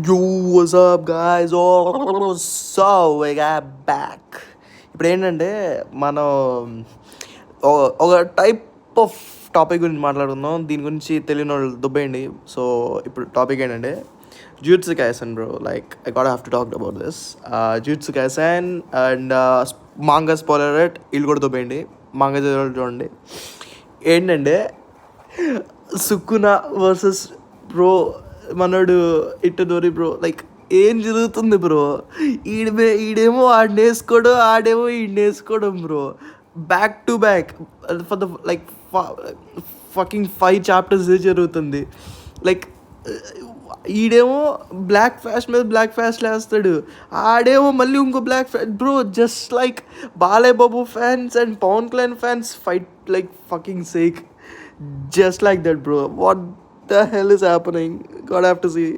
Yo, what's up, guys? Oh, so we got back. ఇప్పుడు ఏంటంటే మనం ఒక టైప్ ఆఫ్ టాపిక్ గురించి మాట్లాడుకుందాం. దీని గురించి తెలియని వాళ్ళు దుబ్బేయండి. సో ఇప్పుడు టాపిక్ ఏంటంటే Jujutsu Kaisen bro. Like I got have to talk about this. Jujutsu Kaisen and manga spoiler వీళ్ళు కూడా దుబ్బేయండి. మాంగా చూడండి. ఏంటంటే సుకున వర్సెస్ బ్రో మనోడు ఇట్టదోరి బ్రో. లైక్ ఏం జరుగుతుంది బ్రో? ఈడేమో ఆడిని వేసుకోడు, ఆడేమో ఈడిని వేసుకోవడం bro. Back to back for the like fucking 5 chapters జరుగుతుంది. లైక్ ఈడేమో బ్లాక్ ఫ్యాష్ మీద బ్లాక్ ఫ్యాష్ వేస్తాడు, ఆడేమో మళ్ళీ ఇంకో black flash bro. Just like Balayya Babu fans and Pawan Kalyan fans fight like fucking sake, just like that bro. What the hell is happening? God, I have to see.